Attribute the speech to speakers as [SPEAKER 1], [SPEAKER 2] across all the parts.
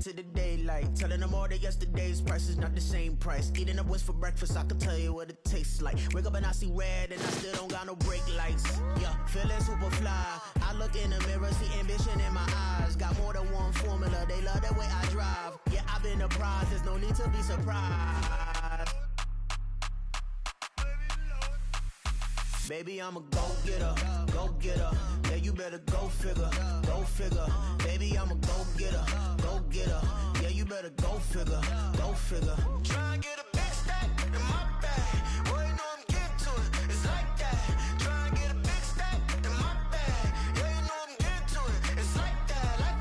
[SPEAKER 1] into the daylight. Telling them all that yesterday's price is not the same price. Eating up wings for breakfast, I can tell you what it tastes like. Wake up and I see red and I still don't got no brake lights. Yeah, feeling super fly. I look in the mirror, see ambition in my eyes. Got more than one formula, they love the way I drive. Yeah, I've been a prize, there's no need to be surprised. Baby, I'm a go-getter, go-getter. Yeah, you better go figure, go figure. Baby, I'm a go-getter, go-getter. Yeah, you better go figure, go figure. Try and get a big stack in my bag. Boy, you know I'm getting to it, it's like that. Try and get a big stack in my bag. Yeah, you know I'm getting to it, it's like that, like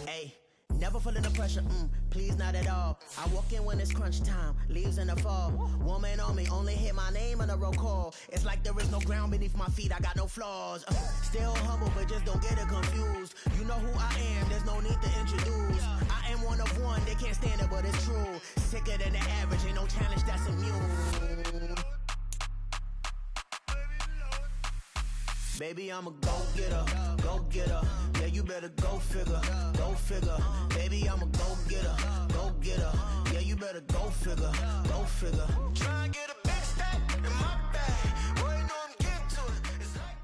[SPEAKER 1] that. Hey, never feeling the pressure, please not at all. I walk in when it's crunch time, leaves in the fall. Woman on me, only hit my name on a roll call. It's like there is no ground beneath my feet, I got no flaws. Still humble, but just don't get it confused. You know who I am, there's no need to introduce. I am one of one, they can't stand it, but it's true. Sicker than the average, ain't no challenge that's immune. Baby, I'm a go-getter, go-getter. Yeah, you better go figure, go figure. Baby, I'm a go-getter, go-getter. Yeah, you better go figure, go figure. Try and get a big stack in my bag. Boy, you know I'm getting to it, it's like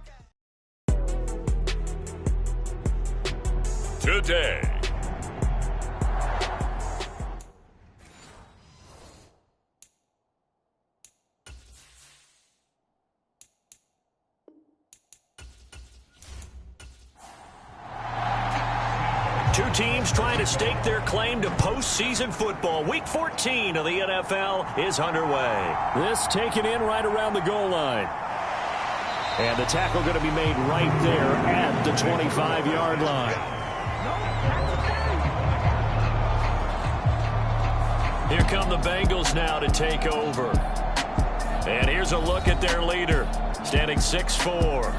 [SPEAKER 1] that.
[SPEAKER 2] Today. Two teams trying to stake their claim to postseason football. Week 14 of the NFL is underway.
[SPEAKER 3] This taken in right around the goal line. And the tackle going to be made right there at the 25-yard line.
[SPEAKER 2] Here come the Bengals now to take over. And here's a look at their leader, standing 6'4".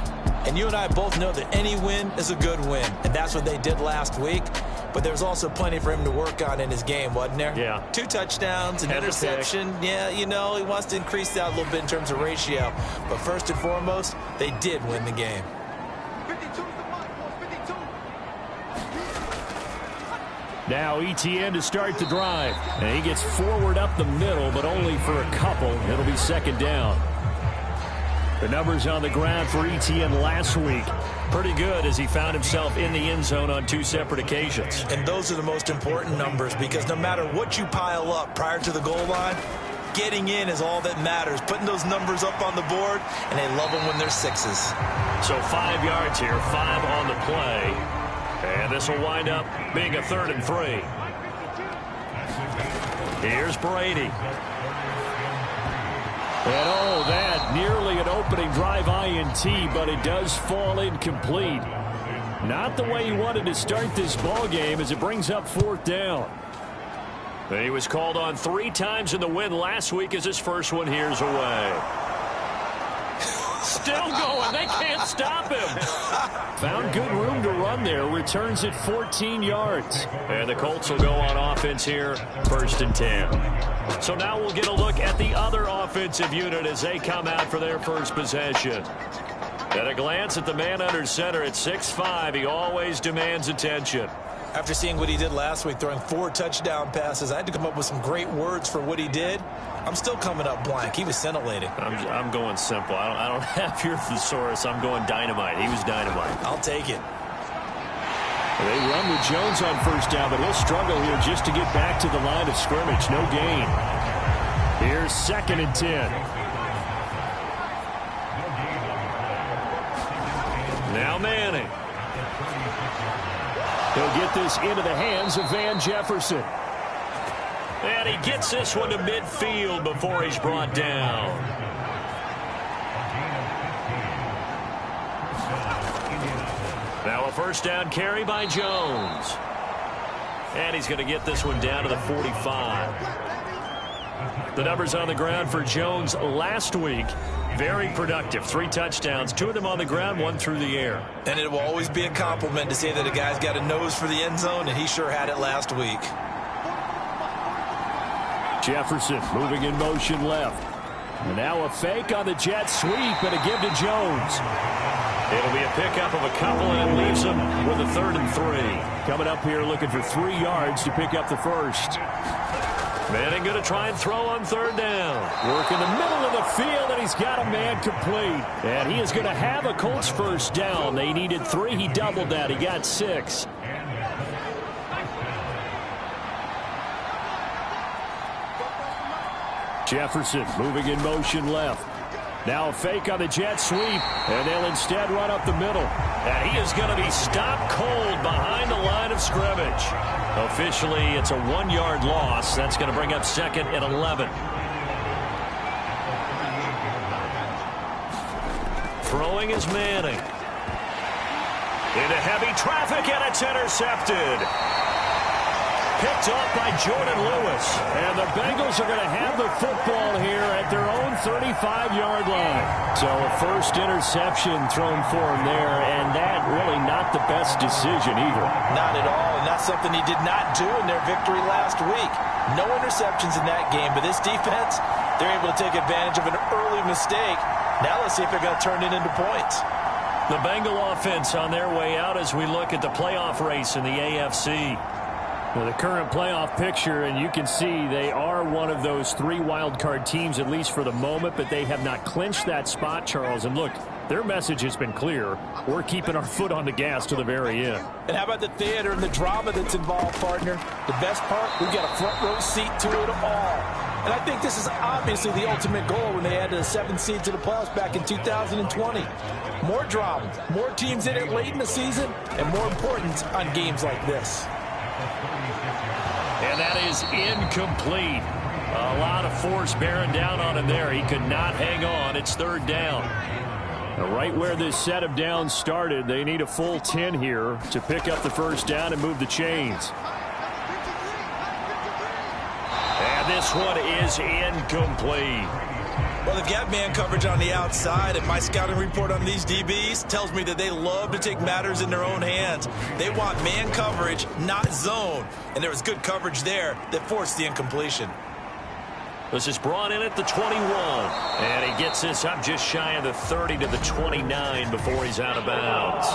[SPEAKER 4] And you and I both know that any win is a good win, and that's what they did last week. But there's also plenty for him to work on in his game, wasn't there?
[SPEAKER 2] Yeah.
[SPEAKER 4] 2 touchdowns, an interception. Yeah, you know, he wants to increase that a little bit in terms of ratio. But first and foremost, they did win the game.
[SPEAKER 5] 52 is the mark, 52.
[SPEAKER 3] Now ETN to start the drive. And he gets forward up the middle, but only for a couple. It'll be second down. The numbers on the ground for ETN last week.
[SPEAKER 2] Pretty good as he found himself in the end zone on 2 separate occasions.
[SPEAKER 4] And those are the most important numbers because no matter what you pile up prior to the goal line, getting in is all that matters. Putting those numbers up on the board, and they love them when they're 6s.
[SPEAKER 2] So 5 yards here, 5 on the play. And this will wind up being a 3rd and 3. Here's Brady.
[SPEAKER 3] And oh, that nearly an opening drive INT, but it does fall incomplete. Not the way he wanted to start this ball game as it brings up 4th down.
[SPEAKER 2] He was called on 3 times in the win last week as his first one here's away. Still going. They can't stop him.
[SPEAKER 3] Found good room to run there. Returns it 14 yards.
[SPEAKER 2] And the Colts will go on offense here, 1st and 10. So now we'll get a look at the other offensive unit as they come out for their first possession. At a glance at the man under center at 6'5", he always demands attention.
[SPEAKER 4] After seeing what he did last week, throwing 4 touchdown passes, I had to come up with some great words for what he did. I'm still coming up blank. He was scintillating.
[SPEAKER 2] I'm going simple. I don't have your thesaurus. I'm going dynamite. He was dynamite.
[SPEAKER 4] I'll take it.
[SPEAKER 3] They run with Jones on 1st down, but he'll struggle here just to get back to the line of scrimmage. No gain. Here's 2nd and 10.
[SPEAKER 2] Now Manning.
[SPEAKER 3] He'll get this into the hands of Van Jefferson.
[SPEAKER 2] And he gets this one to midfield before he's brought down. Now a 1st down carry by Jones. And he's going to get this one down to the 45. The numbers on the ground for Jones last week. Very productive. 3 touchdowns, 2 of them on the ground, 1 through the air.
[SPEAKER 4] And it will always be a compliment to say that a guy's got a nose for the end zone, and he sure had it last week.
[SPEAKER 3] Jefferson moving in motion left. And now a fake on the jet sweep and a give to Jones.
[SPEAKER 2] It'll be a pickup of a couple, and it leaves them with a 3rd and 3.
[SPEAKER 3] Coming up here looking for 3 yards to pick up the first.
[SPEAKER 2] Manning going to try and throw on 3rd down.
[SPEAKER 3] Work in the middle of the field, and he's got a man complete. And he is going to have a Colts first down. They needed 3. He doubled that. He got 6. Jefferson moving in motion left. Now a fake on the jet sweep, and they'll instead run up the middle.
[SPEAKER 2] And he is going to be stopped cold behind the line of scrimmage. Officially, it's a 1-yard loss. That's going to bring up 2nd and 11. Throwing is Manning. Into heavy traffic, and it's intercepted. Picked off by Jordan Lewis.
[SPEAKER 3] And the Bengals are going to have the football here at their own 35-yard line. So a first interception thrown for him there, and that really not the best decision either.
[SPEAKER 4] Not at all, and that's something he did not do in their victory last week. No interceptions in that game, but this defense, they're able to take advantage of an early mistake. Now let's see if they're going to turn it into points.
[SPEAKER 2] The Bengal offense on their way out as we look at the playoff race in the AFC.
[SPEAKER 3] Well, the current playoff picture, and you can see they are one of those 3 wild-card teams, at least for the moment, but they have not clinched that spot, Charles. And look, their message has been clear. We're keeping our foot on the gas to the very end.
[SPEAKER 4] And how about the theater and the drama that's involved, partner? The best part, we've got a front-row seat to it all. And I think this is obviously the ultimate goal when they added a 7th seed to the playoffs back in 2020. More drama, more teams in it late in the season, and more importance on games like this.
[SPEAKER 2] And that is incomplete. A lot of force bearing down on him there. He could not hang on. It's 3rd down.
[SPEAKER 3] Now, right where this set of downs started, they need a full 10 here to pick up the first down and move the chains.
[SPEAKER 2] And this one is incomplete.
[SPEAKER 4] Well, they've got man coverage on the outside, and my scouting report on these DBs tells me that they love to take matters in their own hands. They want man coverage, not zone. And there was good coverage there that forced the incompletion.
[SPEAKER 2] This is brought in at the 21. And he gets this up just shy of the 30 to the 29 before he's out of bounds.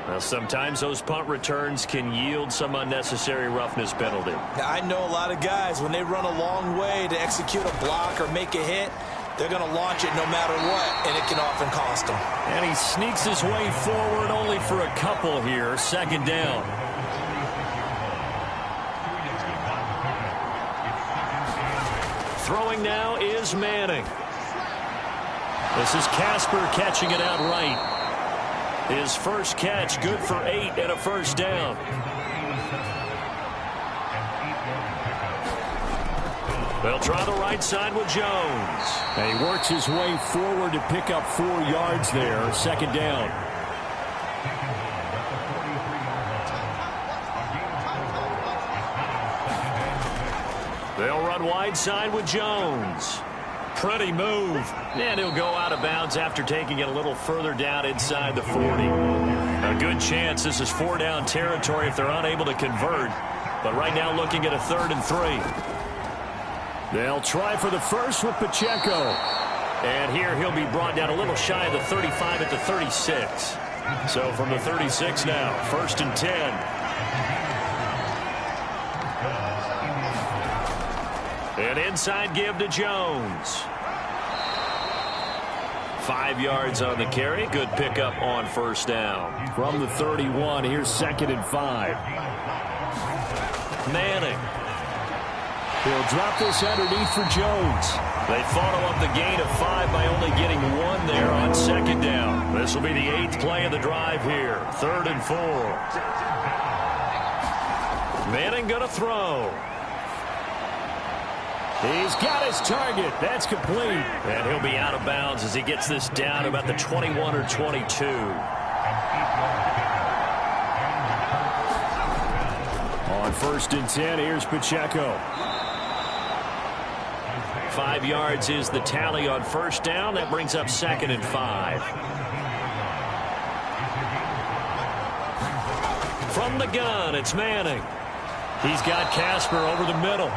[SPEAKER 2] Well, sometimes those punt returns can yield some unnecessary roughness penalty.
[SPEAKER 4] Now, I know a lot of guys, when they run a long way to execute a block or make a hit, they're going to launch it no matter what, and it can often cost them.
[SPEAKER 2] And he sneaks his way forward only for a couple here. 2nd down. Throwing now is Manning. This is Casper catching it outright. His first catch, good for 8 and a first down. They'll try the right side with Jones.
[SPEAKER 3] And he works his way forward to pick up 4 yards there. 2nd down.
[SPEAKER 2] They'll run wide side with Jones. Pretty move. And he'll go out of bounds after taking it a little further down inside the 40. A good chance this is 4-down territory if they're unable to convert. But right now looking at a 3rd and 3.
[SPEAKER 3] They'll try for the first with Pacheco.
[SPEAKER 2] And here he'll be brought down a little shy of the 35 at the 36. So from the 36 now, 1st and 10. An inside give to Jones. 5 yards on the carry. Good pickup on first down.
[SPEAKER 3] From the 31, here's 2nd and 5.
[SPEAKER 2] Manning.
[SPEAKER 3] He'll drop this underneath for Jones.
[SPEAKER 2] They follow up the gain of 5 by only getting 1 there on 2nd down. This will be the 8th play of the drive here. 3rd and 4. Manning going to throw.
[SPEAKER 3] He's got his target. That's complete.
[SPEAKER 2] And he'll be out of bounds as he gets this down to about the 21 or 22.
[SPEAKER 3] On 1st and 10, here's Pacheco.
[SPEAKER 2] 5 yards is the tally on first down. That brings up 2nd and 5. From the gun, it's Manning. He's got Casper over the middle.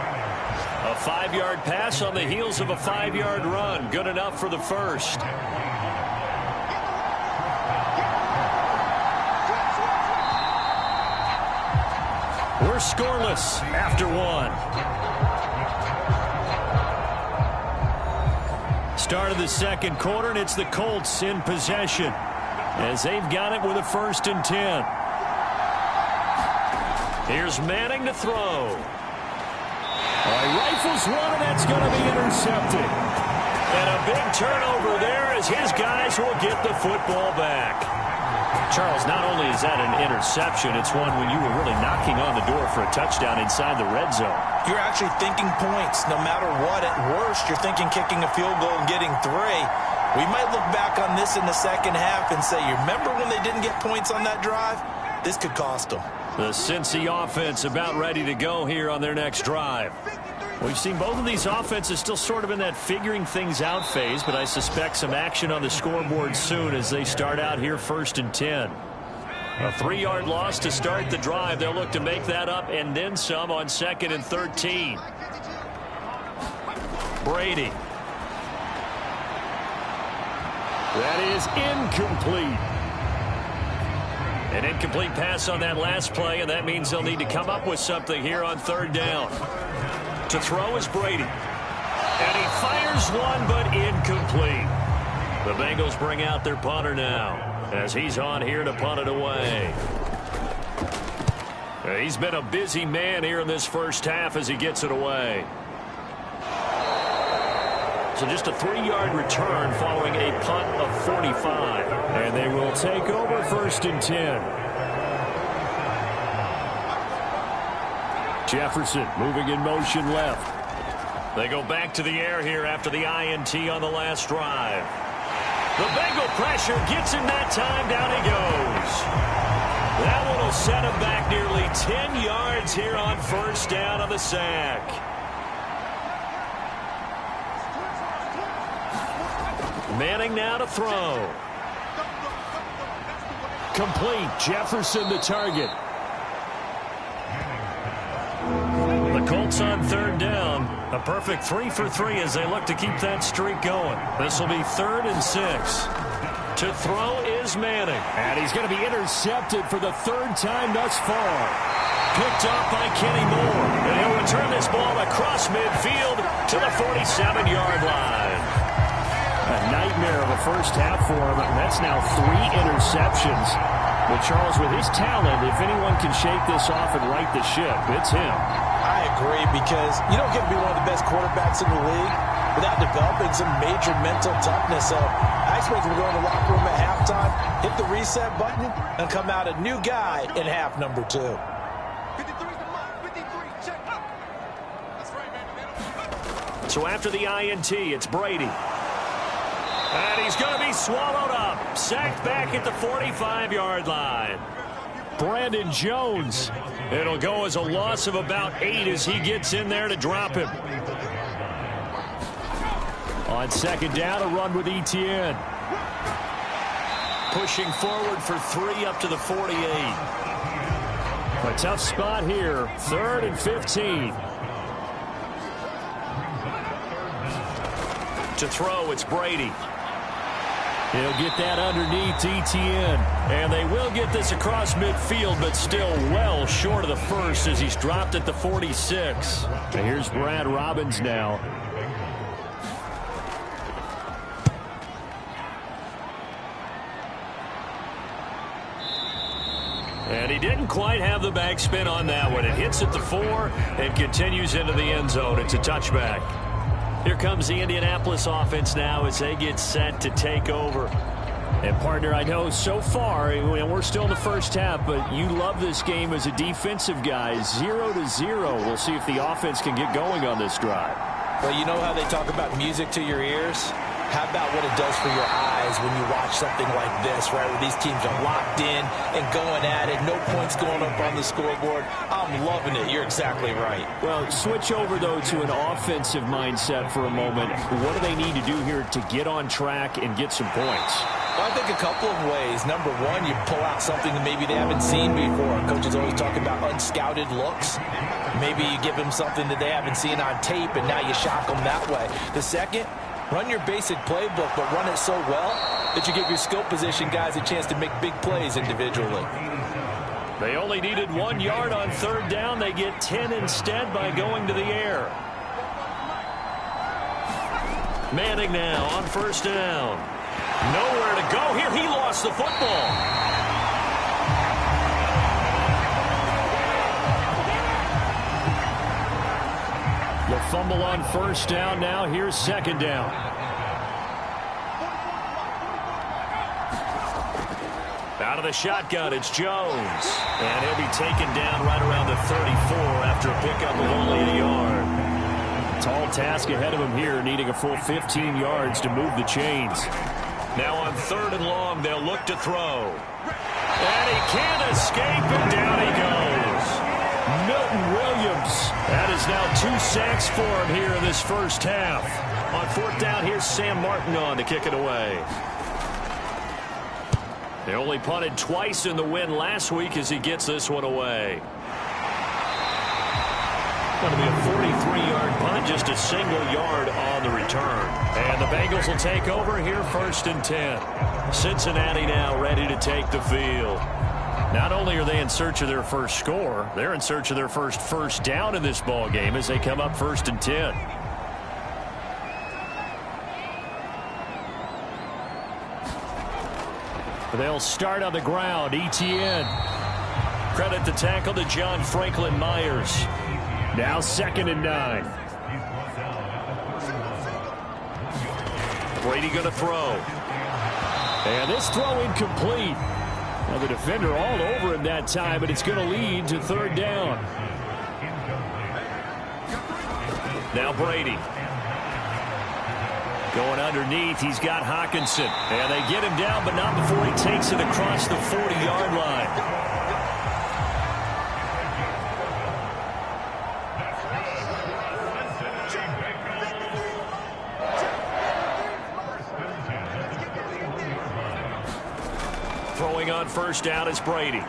[SPEAKER 2] A 5-yard pass on the heels of a 5-yard run. Good enough for the first. We're scoreless after one. Start of the second quarter, and it's the Colts in possession as they've got it with a 1st and 10. Here's Manning to throw.
[SPEAKER 3] Rifles one, and that's going to be intercepted.
[SPEAKER 2] And a big turnover there as his guys will get the football back. Charles, not only is that an interception, it's one when you were really knocking on the door for a touchdown inside the red zone.
[SPEAKER 4] You're actually thinking points. No matter what, at worst, you're thinking kicking a field goal and getting 3. We might look back on this in the second half and say, you remember when they didn't get points on that drive? This could cost them.
[SPEAKER 2] The Cincy offense about ready to go here on their next drive. We've seen both of these offenses still sort of in that figuring things out phase, but I suspect some action on the scoreboard soon as they start out here 1st and 10. A 3-yard loss to start the drive. They'll look to make that up and then some on 2nd and 13. Brady.
[SPEAKER 3] That is incomplete.
[SPEAKER 2] An incomplete pass on that last play, and that means they'll need to come up with something here on 3rd down. To throw is Brady. And he fires one, but incomplete. The Bengals bring out their punter now as he's on here to punt it away. He's been a busy man here in this first half as he gets it away. So just a 3-yard return following a punt of 45.
[SPEAKER 3] And they will take over 1st and 10. Jefferson moving in motion left.
[SPEAKER 2] They go back to the air here after the INT on the last drive. The Bengal pressure gets him that time. Down he goes. That one will set him back nearly 10 yards here on 1st down on the sack. Manning now to throw.
[SPEAKER 3] Complete. Jefferson the target.
[SPEAKER 2] The Colts on 3rd down. A perfect 3 for 3 as they look to keep that streak going. This will be 3rd and 6. To throw is Manning.
[SPEAKER 3] And he's going to be intercepted for the 3rd time thus far.
[SPEAKER 2] Picked off by Kenny Moore. And he'll return this ball across midfield to the 47-yard line.
[SPEAKER 3] A nightmare of a first half for him. That's now 3 interceptions. But Charles, with his talent, if anyone can shake this off and right the ship, it's him.
[SPEAKER 4] I agree, because you don't get to be one of the best quarterbacks in the league without developing some major mental toughness. So I expect him to go in the locker room at halftime, hit the reset button, and come out a new guy in half number 2.
[SPEAKER 5] 53's the mark. 53, check up. That's right, man.
[SPEAKER 2] So after the INT, it's Brady. And he's going to be swallowed up. Sacked back at the 45-yard line.
[SPEAKER 3] Brandon Jones.
[SPEAKER 2] It'll go as a loss of about 8 as he gets in there to drop him.
[SPEAKER 3] On 2nd down, a run with Etienne.
[SPEAKER 2] Pushing forward for 3 up to the 48.
[SPEAKER 3] A tough spot here. 3rd and 15.
[SPEAKER 2] To throw, it's Brady.
[SPEAKER 3] He'll get that underneath Etienne.
[SPEAKER 2] And they will get this across midfield, but still well short of the first as he's dropped at the 46.
[SPEAKER 3] And here's Brad Robbins now.
[SPEAKER 2] And he didn't quite have the backspin on that one. It hits at the 4 and continues into the end zone. It's a touchback. Here comes the Indianapolis offense now as they get set to take over.
[SPEAKER 3] And, partner, I know so far, and we're still in the first half, but you love this game as a defensive guy. 0-0. We'll see if the offense can get going on this drive.
[SPEAKER 4] Well, you know how they talk about music to your ears? How about what it does for your eyes when you watch something like this, right, where these teams are locked in and going at it, no points going up on the scoreboard? I'm loving it. You're exactly right.
[SPEAKER 3] Well, switch over, though, to an offensive mindset for a moment. What do they need to do here to get on track and get some points?
[SPEAKER 4] Well, I think a couple of ways. Number one, you pull out something that maybe they haven't seen before. Coach is always talking about unscouted looks. Maybe you give them something that they haven't seen on tape, and now you shock them that way. The second, run your basic playbook, but run it so well that you give your skill position guys a chance to make big plays individually.
[SPEAKER 2] They only needed 1 yard on third down. They get 10 instead by going to the air. Manning now on first down. Nowhere to go here. He lost the football.
[SPEAKER 3] The fumble on first down. Now here's second down.
[SPEAKER 2] Out of the shotgun, it's Jones. And he'll be taken down right around the 34 after a pickup of only a yard.
[SPEAKER 3] Tall task ahead of him here, needing a full 15 yards to move the chains.
[SPEAKER 2] Now on third and long, they'll look to throw. And he can't escape, and down he goes.
[SPEAKER 3] Milton Williams.
[SPEAKER 2] That is now 2 sacks for him here in this first half. On fourth down, here's Sam Martin on to kick it away. They only punted twice in the win last week as he gets this one away. Going to be a 43-yard punt, just a single yard on the return. And the Bengals will take over here first and 10. Cincinnati now ready to take the field. Not only are they in search of their first score, they're in search of their first down in this ball game as they come up first and 10.
[SPEAKER 3] They'll start on the ground. ETN.
[SPEAKER 2] Credit the tackle to John Franklin Myers.
[SPEAKER 3] Now second and 9.
[SPEAKER 2] Brady going to throw.
[SPEAKER 3] And this throw incomplete. Now the defender all over him that time, but it's going to lead to third down.
[SPEAKER 2] Now Brady. Going underneath, he's got Hockenson. And they get him down, but not before he takes it across the 40-yard line. Throwing on first down is Brady.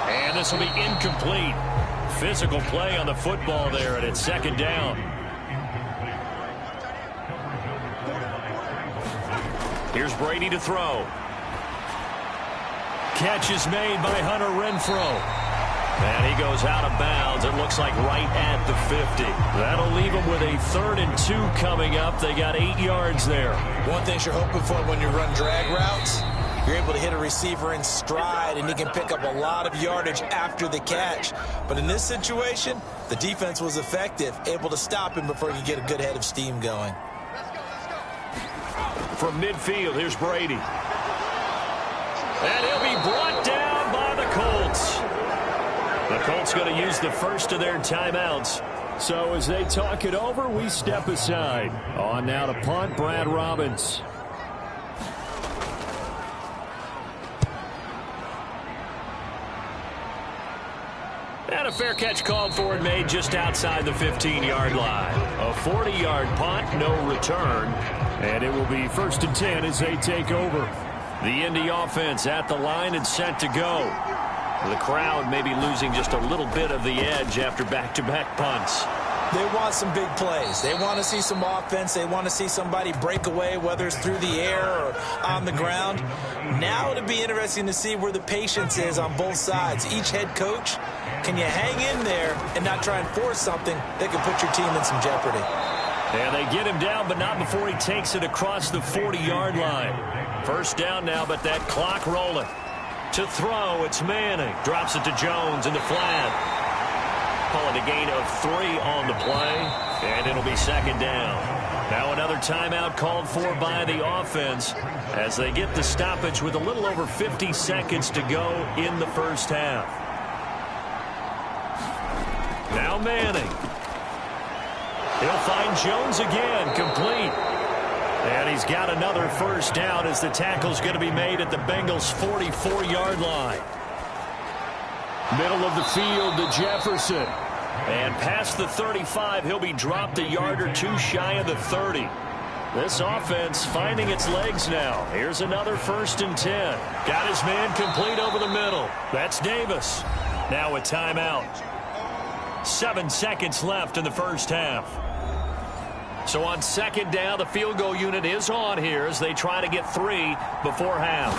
[SPEAKER 2] And this will be incomplete. Physical play on the football there, and it's second down. Here's Brady to throw. Catch is made by Hunter Renfrow. And he goes out of bounds. It looks like right at the 50. That'll leave him with a 3rd and 2 coming up. They got 8 yards there.
[SPEAKER 4] One thing you're hoping for when you run drag routes, you're able to hit a receiver in stride, and he can pick up a lot of yardage after the catch. But in this situation, the defense was effective, able to stop him before he could get a good head of steam going.
[SPEAKER 2] From midfield, here's Brady. And he'll be brought down by the Colts. The Colts going to use the first of their timeouts.
[SPEAKER 3] So as they talk it over, we step aside. On now to punt, Brad Robbins.
[SPEAKER 2] And a fair catch called for and made just outside the 15-yard line. A 40-yard punt, no return.
[SPEAKER 3] And it will be first and 10 as they take over.
[SPEAKER 2] The Indy offense at the line and set to go. The crowd may be losing just a little bit of the edge after back-to-back punts.
[SPEAKER 4] They want some big plays. They want to see some offense. They want to see somebody break away, whether it's through the air or on the ground. Now it'll be interesting to see where the patience is on both sides. Each head coach, can you hang in there and not try and force something that could put your team in some jeopardy?
[SPEAKER 2] And they get him down, but not before he takes it across the 40-yard line. First down now, but that clock rolling. To throw, it's Manning. Drops it to Jones in the flat. Call it a gain of 3 on the play, and it'll be second down. Now another timeout called for by the offense as they get the stoppage with a little over 50 seconds to go in the first half. Now Manning. He'll find Jones again, complete. And he's got another first down as the tackle's going to be made at the Bengals' 44-yard line.
[SPEAKER 3] Middle of the field to Jefferson.
[SPEAKER 2] And past the 35, he'll be dropped a yard or two shy of the 30. This offense finding its legs now. Here's another 1st and 10. Got his man complete over the middle. That's Davis. Now a timeout. 7 seconds left in the first half. So on 2nd down, the field goal unit is on here as they try to get 3 before half.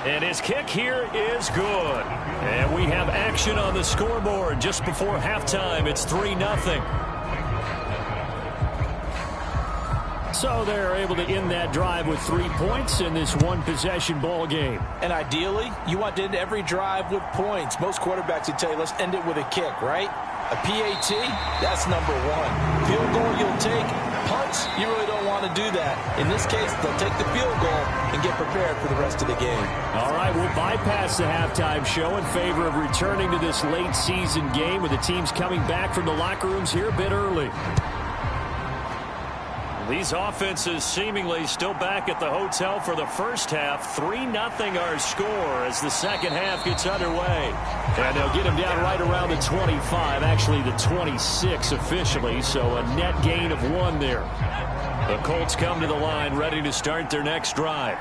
[SPEAKER 2] And his kick here is good. And we have action on the scoreboard just before halftime. It's 3-0.
[SPEAKER 3] So they're able to end that drive with 3 points in this one-possession ball game.
[SPEAKER 4] And ideally, you want to end every drive with points. Most quarterbacks would tell you, let's end it with a kick, right? A PAT, that's number 1. Field goal you'll take. Punts, you really don't want to do that. In this case, they'll take the field goal and get prepared for the rest of the game.
[SPEAKER 3] All right, we'll bypass the halftime show in favor of returning to this late-season game with the teams coming back from the locker rooms here a bit early.
[SPEAKER 2] These offenses seemingly still back at the hotel for the first half. 3-0 our score as the second half gets underway.
[SPEAKER 3] And they'll get him down right around the 25, actually the 26 officially, so a net gain of 1 there.
[SPEAKER 2] The Colts come to the line ready to start their next drive.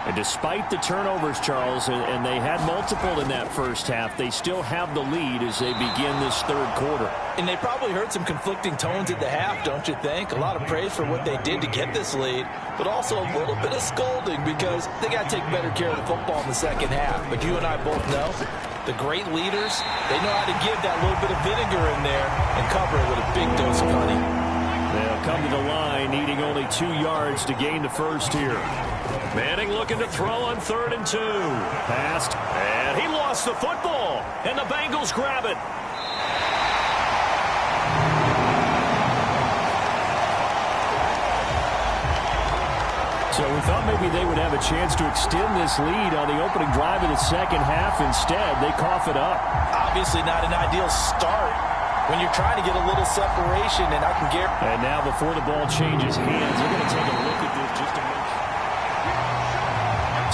[SPEAKER 3] And despite the turnovers, Charles, and they had multiple in that first half, they still have the lead as they begin this 3rd quarter.
[SPEAKER 4] And they probably heard some conflicting tones at the half, don't you think? A lot of praise for what they did to get this lead, but also a little bit of scolding because they got to take better care of the football in the second half. But you and I both know the great leaders, they know how to give that little bit of vinegar in there and cover it with a big dose of honey.
[SPEAKER 3] They'll come to the line needing only 2 yards to gain the first here.
[SPEAKER 2] Manning looking to throw on 3rd and 2.
[SPEAKER 3] Passed.
[SPEAKER 2] And he lost the football. And the Bengals grab it.
[SPEAKER 3] So we thought maybe they would have a chance to extend this lead on the opening drive of the second half. Instead, they cough it up. Obviously not an ideal start when you're trying to get a little separation, and I can guarantee. And now before the ball changes hands, they're going to take a look at this just to make sure.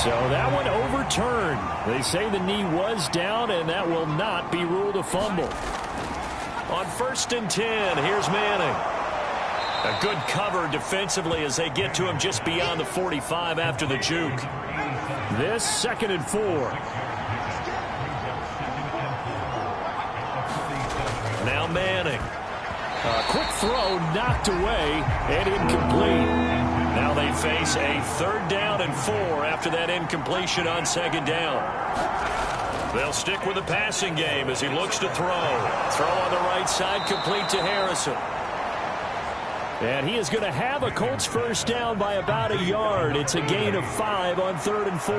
[SPEAKER 3] So that one overturned. They say the knee was down, and that will not be ruled a fumble.
[SPEAKER 2] On 1st and 10, here's Manning. A good cover defensively as they get to him just beyond the 45 after the juke.
[SPEAKER 3] This 2nd and 4.
[SPEAKER 2] Now Manning.
[SPEAKER 3] A quick throw knocked away and incomplete.
[SPEAKER 2] Now they face a 3rd down and 4 after that incompletion on 2nd down. They'll stick with the passing game as he looks to throw. Throw on the right side, complete to Harrison.
[SPEAKER 3] And he is going to have a Colts first down by about a yard. It's a gain of 5 on 3rd and 4.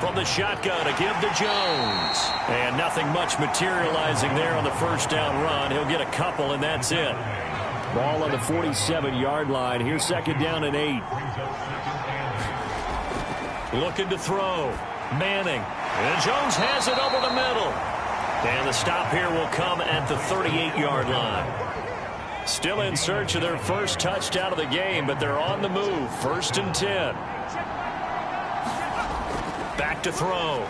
[SPEAKER 2] From the shotgun to give to Jones. And nothing much materializing there on the first down run. He'll get a couple, and that's it.
[SPEAKER 3] Ball on the 47-yard line. Here's 2nd down and 8.
[SPEAKER 2] Looking to throw. Manning. And Jones has it over the middle. And the stop here will come at the 38-yard line. Still in search of their first touchdown of the game, but they're on the move. 1st and 10. Back to throw.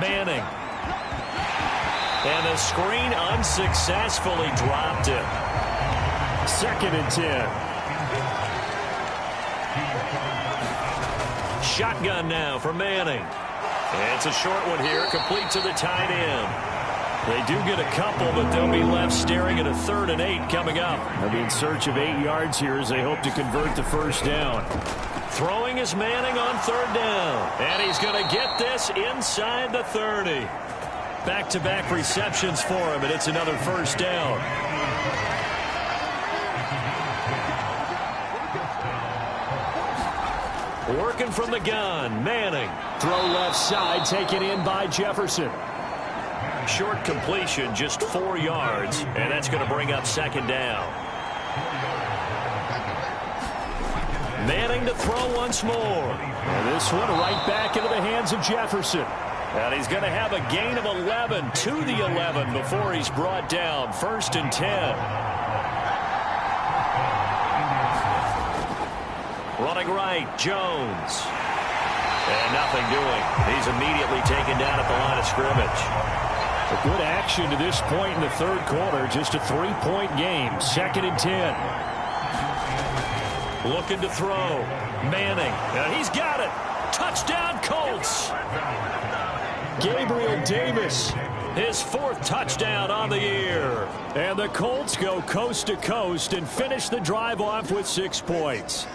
[SPEAKER 2] Manning. And the screen unsuccessfully dropped it.
[SPEAKER 3] 2nd and 10.
[SPEAKER 2] Shotgun now for Manning. And it's a short one here, complete to the tight end. They do get a couple, but they'll be left staring at a 3rd and 8 coming up.
[SPEAKER 3] They'll be in search of 8 yards here as they hope to convert the first down.
[SPEAKER 2] Throwing is Manning on 3rd down. And he's going to get this inside the 30. Back-to-back receptions for him, and it's another first down. Working from the gun, Manning.
[SPEAKER 3] Throw left side, taken in by Jefferson.
[SPEAKER 2] Short completion, just 4 yards, and that's going to bring up 2nd down. Manning to throw once more.
[SPEAKER 3] And this one right back into the hands of Jefferson.
[SPEAKER 2] And he's going to have a gain of 11 to the 11 before he's brought down. 1st and 10. Running right, Jones. And nothing doing. He's immediately taken down at the line of scrimmage.
[SPEAKER 3] A good action to this point in the third quarter. Just a 3-point game. 2nd and 10.
[SPEAKER 2] Looking to throw. Manning. And he's got it. Touchdown, Colts.
[SPEAKER 3] Gabriel Davis.
[SPEAKER 2] His 4th touchdown on the year.
[SPEAKER 3] And the Colts go coast to coast and finish the drive off with 6 points.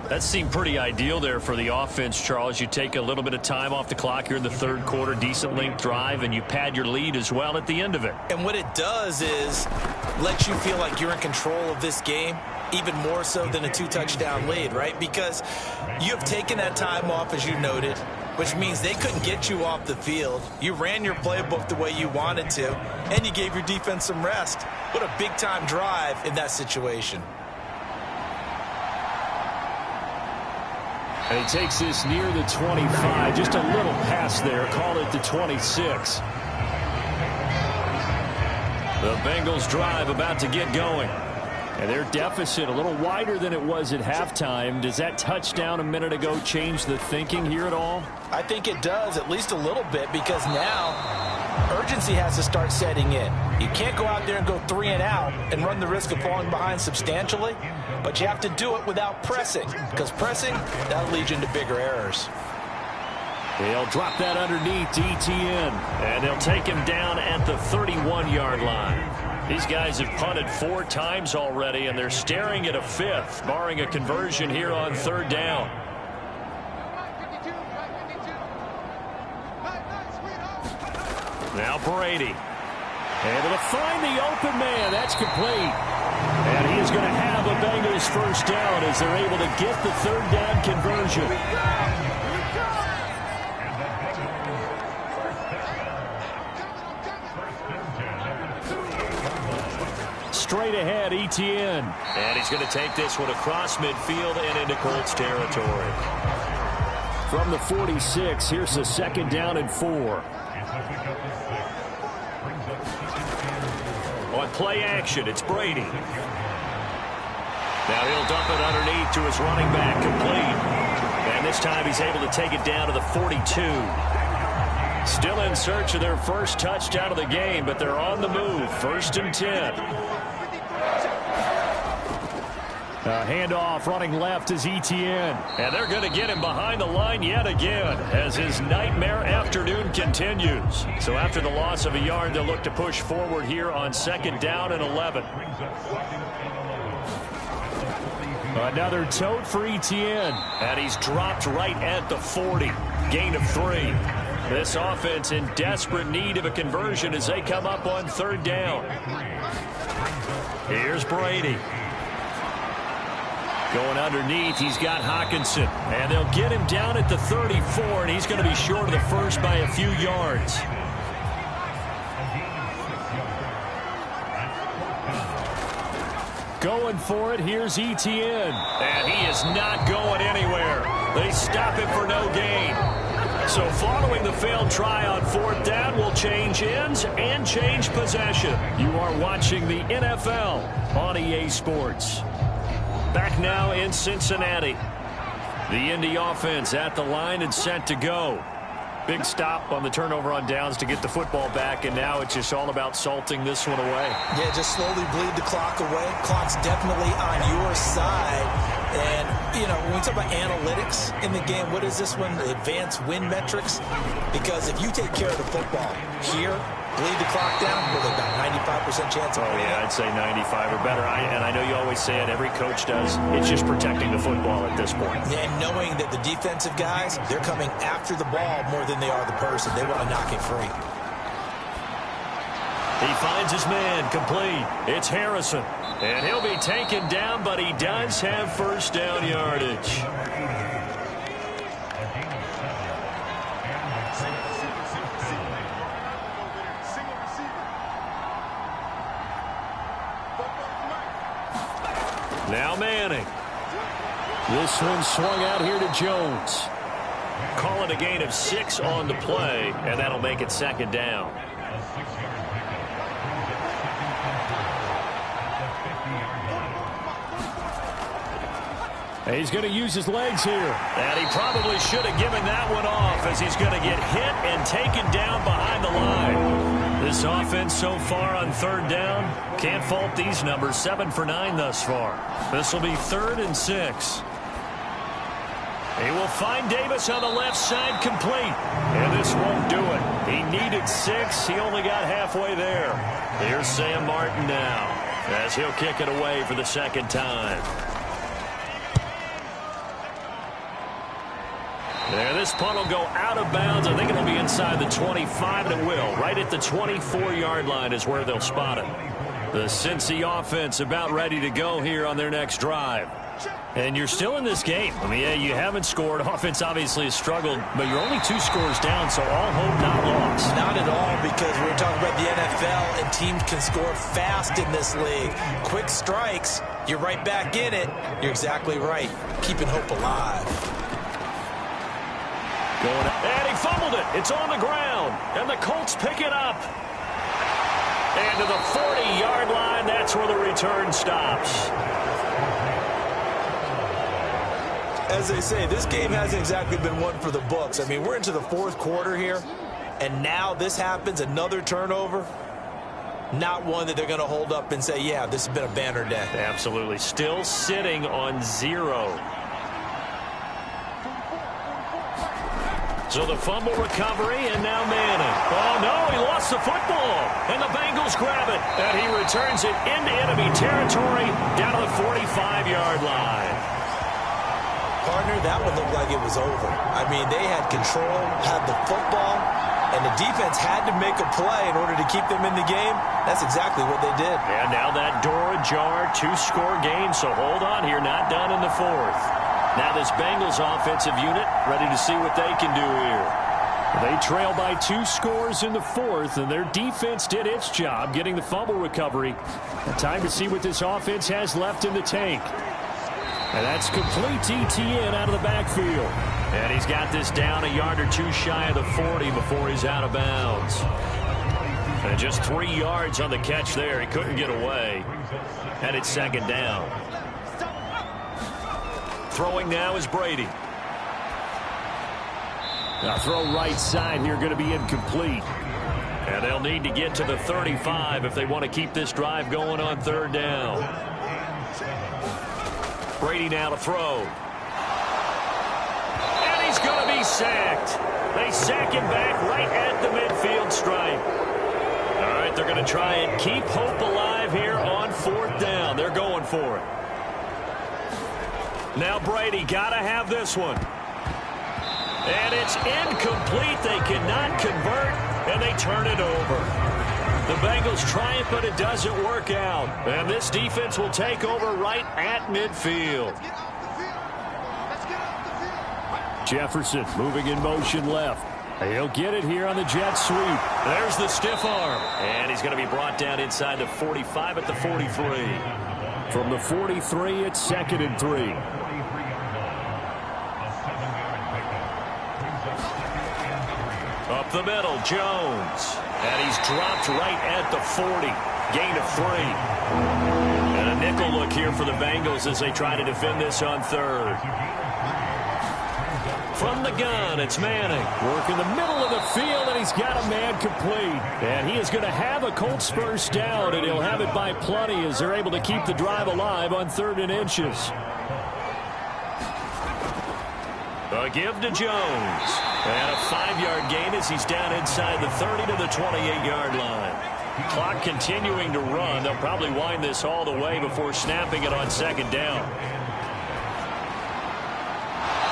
[SPEAKER 2] That seemed pretty ideal there for the offense, Charles. You take a little bit of time off the clock here in the third quarter, decent length drive, and you pad your lead as well at the end of it.
[SPEAKER 4] And what it does is let you feel like you're in control of this game, even more so than a 2-touchdown lead, right? Because you have taken that time off, as you noted, which means they couldn't get you off the field. You ran your playbook the way you wanted to, and you gave your defense some rest. What a big-time drive in that situation.
[SPEAKER 3] And he takes this near the 25. Just a little pass there. Call it the 26.
[SPEAKER 2] The Bengals drive about to get going.
[SPEAKER 3] And their deficit a little wider than it was at halftime. Does that touchdown a minute ago change the thinking here at all?
[SPEAKER 4] I think it does, at least a little bit, because now urgency has to start setting in. You can't go out there and go 3 and out and run the risk of falling behind substantially, but you have to do it without pressing, because pressing, that'll lead you into bigger errors.
[SPEAKER 3] They'll drop that underneath to ETN.
[SPEAKER 2] And they'll take him down at the 31-yard line. These guys have punted 4 times already, and they're staring at a 5th, barring a conversion here on 3rd down. Now Brady.
[SPEAKER 3] Able to find the open man. That's complete. And he is going to have a Bengals first down as they're able to get the 3rd down conversion. Straight ahead, ETN.
[SPEAKER 2] And he's going to take this one across midfield and into Colts territory.
[SPEAKER 3] From the 46, here's the 2nd down and 4.
[SPEAKER 2] On play action, it's Brady. Now he'll dump it underneath to his running back, complete. And this time he's able to take it down to the 42. Still in search of their first touchdown of the game, but they're on the move. 1st and 10.
[SPEAKER 3] Handoff running left is ETN.
[SPEAKER 2] And they're going to get him behind the line yet again as his nightmare afternoon continues. So after the loss of a yard, they'll look to push forward here on 2nd down and 11.
[SPEAKER 3] Another tote for ETN.
[SPEAKER 2] And he's dropped right at the 40. Gain of 3. This offense in desperate need of a conversion as they come up on 3rd down. Here's Brady. Going underneath, he's got Hockenson. And they'll get him down at the 34, and he's going to be short of the first by a few yards.
[SPEAKER 3] Going for it, here's ETN.
[SPEAKER 2] And he is not going anywhere. They stop him for no gain. So following the failed try on 4th down will change ends and change possession.
[SPEAKER 3] You are watching the NFL on EA Sports.
[SPEAKER 2] Back now in Cincinnati. The Indy offense at the line and set to go. Big stop on the turnover on downs to get the football back, and now it's just all about salting this one away.
[SPEAKER 4] Yeah, just slowly bleed the clock away. Clock's definitely on your side. And, you know, when we talk about analytics in the game, what is this one? The advanced win metrics? Because if you take care of the football here, bleed the clock down, with about 95% chance of winning.
[SPEAKER 2] Yeah, I'd say 95 or better. And I know you always say it, every coach does. It's just protecting the football at this point.
[SPEAKER 4] And knowing that the defensive guys, they're coming after the ball more than they are the person. They want to knock it free.
[SPEAKER 2] He finds his man, complete. It's Harrison. And he'll be taken down, but he does have first down yardage. Now Manning.
[SPEAKER 3] This one swung out here to Jones.
[SPEAKER 2] Call it a gain of 6 on the play, and that'll make it 2nd down.
[SPEAKER 3] And he's going to use his legs here.
[SPEAKER 2] And he probably should have given that one off, as he's going to get hit and taken down behind the line. This offense so far on third down, can't fault these numbers. 7 for 9 thus far. This will be 3rd and 6. He will find Davis on the left side, complete. And this won't do it. He needed 6. He only got halfway there. Here's Sam Martin now, as he'll kick it away for the second time. There, this punt will go out of bounds. I think it'll be inside the 25, and it will. Right at the 24-yard line is where they'll spot it. The Cincy offense about ready to go here on their next drive. And you're still in this game. I mean, yeah, you haven't scored. Offense obviously has struggled, but you're only 2 scores down, so all hope not lost.
[SPEAKER 4] Not at all, because we're talking about the NFL, and teams can score fast in this league. Quick strikes, you're right back in it. You're exactly right. Keeping hope alive.
[SPEAKER 2] Going up, and he fumbled it. It's on the ground, and the Colts pick it up. And to the 40-yard line, that's where the return stops.
[SPEAKER 4] As they say, this game hasn't exactly been one for the books. I mean, we're into the 4th quarter here, and now this happens, another turnover. Not one that they're going to hold up and say, yeah, this has been a banner day.
[SPEAKER 2] Absolutely. Still sitting on 0. So the fumble recovery, and now Manning. Oh, no, he lost the football. And the Bengals grab it. And he returns it into enemy territory down to the 45-yard line.
[SPEAKER 4] Partner, that one looked like it was over. I mean, they had control, had the football, and the defense had to make a play in order to keep them in the game. That's exactly what they did.
[SPEAKER 2] And now that door ajar, 2-score game, so hold on here, not done in the 4th. Now this Bengals offensive unit ready to see what they can do here.
[SPEAKER 3] They trail by 2 scores in the 4th, and their defense did its job getting the fumble recovery. Time to see what this offense has left in the tank. And that's complete to ETN out of the backfield.
[SPEAKER 2] And he's got this down a yard or 2 shy of the 40 before he's out of bounds. And just 3 yards on the catch there. He couldn't get away. And it's 2nd down. Throwing now is Brady.
[SPEAKER 3] Now throw right side here, going to be incomplete.
[SPEAKER 2] And they'll need to get to the 35 if they want to keep this drive going on 3rd down. Brady now to throw. And he's going to be sacked. They sack him back right at the midfield stripe. All right, they're going to try and keep hope alive here on 4th down. They're going for it. Now Brady got to have this one. And it's incomplete. They cannot convert, and they turn it over. The Bengals try it, but it doesn't work out. And this defense will take over right at midfield.
[SPEAKER 3] Jefferson moving in motion left. He'll get it here on the jet sweep.
[SPEAKER 2] There's the stiff arm. And he's going to be brought down inside the 45 at the 43.
[SPEAKER 3] From the 43, it's 2nd and 3.
[SPEAKER 2] Up the middle, Jones. And he's dropped right at the 40. Gain of 3. And a nickel look here for the Bengals as they try to defend this on 3rd. From the gun, it's Manning.
[SPEAKER 3] Work in the middle of the field, and he's got a man complete. And he is going to have a Colts first down, and he'll have it by plenty as they're able to keep the drive alive on 3rd and inches.
[SPEAKER 2] A give to Jones. And a 5-yard gain as he's down inside the 30 to the 28-yard line. Clock continuing to run. They'll probably wind this all the way before snapping it on 2nd down.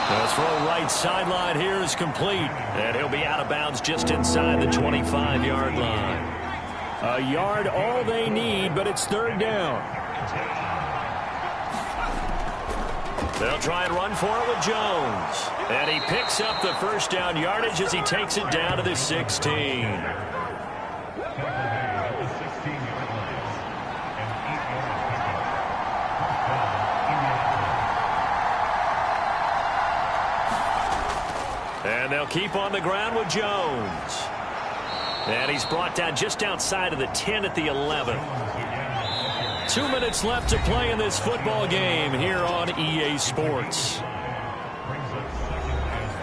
[SPEAKER 2] The throw right sideline here is complete. And he'll be out of bounds just inside the 25-yard line.
[SPEAKER 3] A yard all they need, but it's 3rd down.
[SPEAKER 2] They'll try and run for it with Jones. And he picks up the first down yardage as he takes it down to the 16. And they'll keep on the ground with Jones. And he's brought down just outside of the 10 at the 11. 2 minutes left to play in this football game here on EA Sports.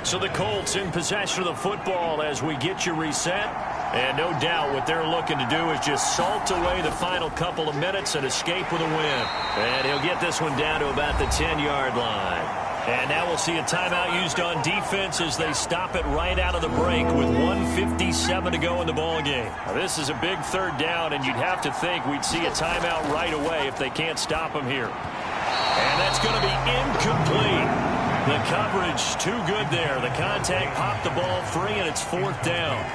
[SPEAKER 2] So the Colts in possession of the football as we get you reset. And no doubt what they're looking to do is just salt away the final couple of minutes and escape with a win. And he'll get this one down to about the 10-yard line. And now we'll see a timeout used on defense as they stop it right out of the break with 1:57 to go in the ballgame. This is a big third down, and you'd have to think we'd see a timeout right away if they can't stop him here. And that's going to be incomplete. The coverage too good there. The contact popped the ball free, and it's 4th down.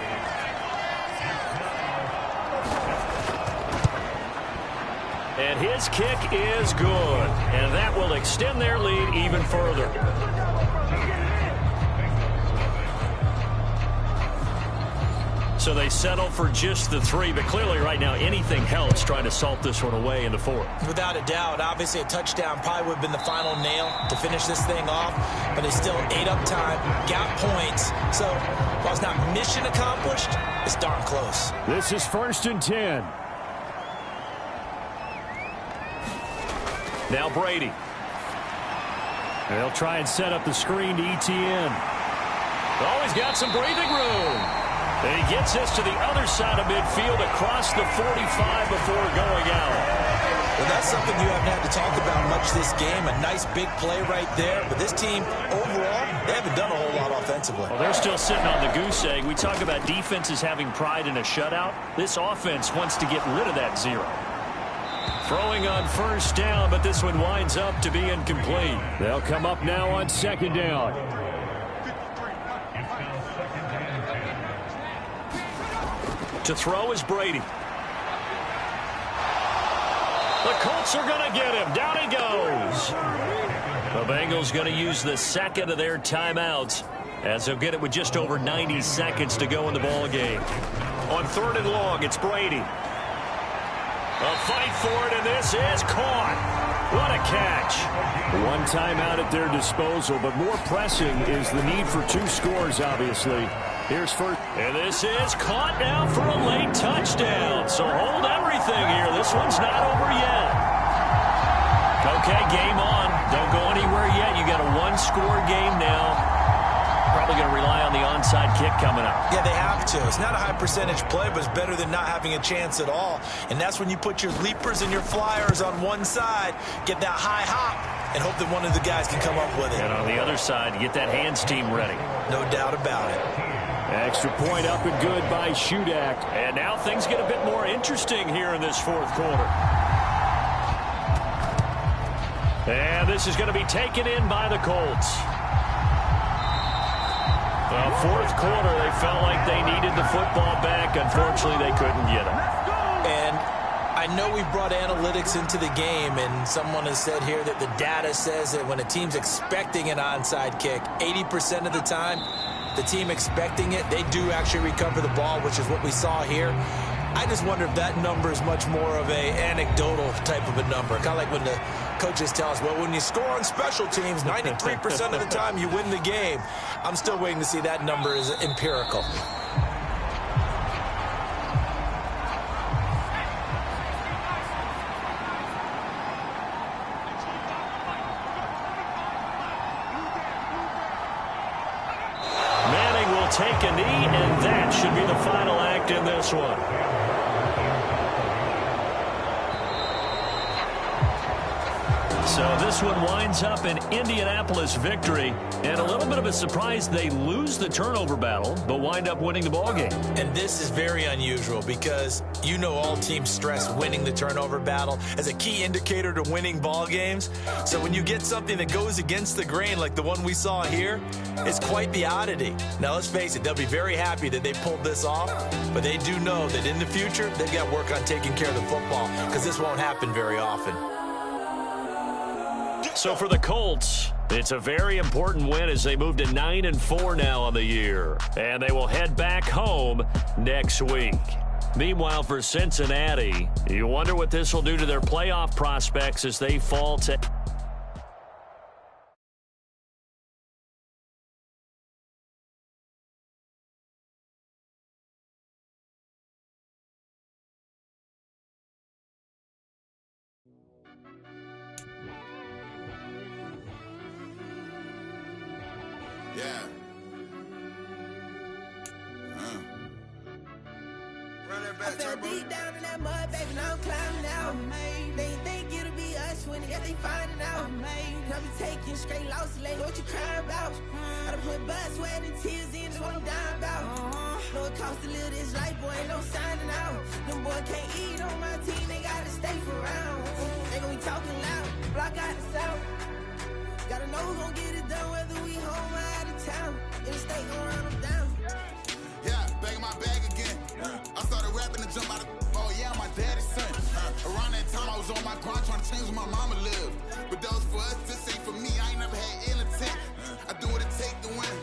[SPEAKER 2] And his kick is good. And that will extend their lead even further. So they settle for just the 3, but clearly right now anything helps trying to salt this one away in the 4th.
[SPEAKER 4] Without a doubt, obviously a touchdown probably would have been the final nail to finish this thing off, but they still ate up time, got points. So while it's not mission accomplished, it's darn close.
[SPEAKER 3] This is 1st and 10.
[SPEAKER 2] Now Brady.
[SPEAKER 3] They'll try and set up the screen to ETN.
[SPEAKER 2] Oh, he's got some breathing room. And he gets this to the other side of midfield across the 45 before going out.
[SPEAKER 4] Well, that's something you haven't had to talk about much this game. A nice big play right there. But this team, overall, they haven't done a whole lot offensively.
[SPEAKER 2] Well, they're still sitting on the goose egg. We talk about defenses having pride in a shutout. This offense wants to get rid of that 0. Throwing on 1st down, but this one winds up to be incomplete.
[SPEAKER 3] They'll come up now on 2nd down.
[SPEAKER 2] To throw is Brady. The Colts are going to get him. Down he goes. The Bengals going to use the 2nd of their timeouts as they'll get it with just over 90 seconds to go in the ball game. On 3rd and long, it's Brady. A fight for it, and this is caught. What a catch.
[SPEAKER 3] One timeout at their disposal, but more pressing is the need for 2 scores, obviously. Here's 1st.
[SPEAKER 2] And this is caught now for a late touchdown. So hold everything here. This one's not over yet. Okay, game on. Don't go anywhere yet. You got a 1-score game now. Probably going to rely on the onside kick coming up.
[SPEAKER 4] Yeah, they have to. It's not a high percentage play, but it's better than not having a chance at all. And that's when you put your leapers and your flyers on one side, get that high hop, and hope that one of the guys can come up with it.
[SPEAKER 2] And on the other side, get that hands team ready.
[SPEAKER 4] No doubt about it.
[SPEAKER 3] Extra point up and good by Shudak.
[SPEAKER 2] And now things get a bit more interesting here in this 4th quarter. And this is going to be taken in by the Colts. Well, 4th quarter, they felt like they needed the football back. Unfortunately, they couldn't get it.
[SPEAKER 4] And I know we brought analytics into the game, and someone has said here that the data says that when a team's expecting an onside kick, 80% of the time, the team expecting it, they do actually recover the ball, which is what we saw here. I just wonder if that number is much more of a anecdotal type of a number. Kind of like when the coaches tell us, well, when you score on special teams, 93% of the time you win the game. I'm still waiting to see that number is empirical.
[SPEAKER 2] Manning will take a knee, and that should be the final act in this one. So this one winds up an Indianapolis victory, and a little bit of a surprise they lose the turnover battle, but wind up winning the ballgame.
[SPEAKER 4] And this is very unusual because you know all teams stress winning the turnover battle as a key indicator to winning ball games. So when you get something that goes against the grain like the one we saw here, it's quite the oddity. Now let's face it, they'll be very happy that they pulled this off, but they do know that in the future they've got to work on taking care of the football because this won't happen very often.
[SPEAKER 2] So for the Colts, it's a very important win as they move to 9-4 now on the year. And they will head back home next week. Meanwhile, for Cincinnati, you wonder what this will do to their playoff prospects as they fall to...
[SPEAKER 1] I fell deep down in that mud, baby, now I'm climbing out. They ain't think it'll be us when yet they finding out. I be taking straight losses, lady, what you crying about? I done put blood, sweat, and tears in, that's what I'm dying about. Know it costs to live this life, boy, ain't no signing out. Them boy can't eat on my team, they gotta stay for round. They gon' be talking loud, block out the south. Gotta know who gon' get it done, whether we home or out of town. In the state gon' run them down.
[SPEAKER 6] Yeah, back in my bag again. I started rapping and jump out of, oh yeah, my daddy's son. Around that time I was on my grind trying to change where my mama lived. But that was for us, this ain't for me, I ain't never had ill intent. I do what it take to win.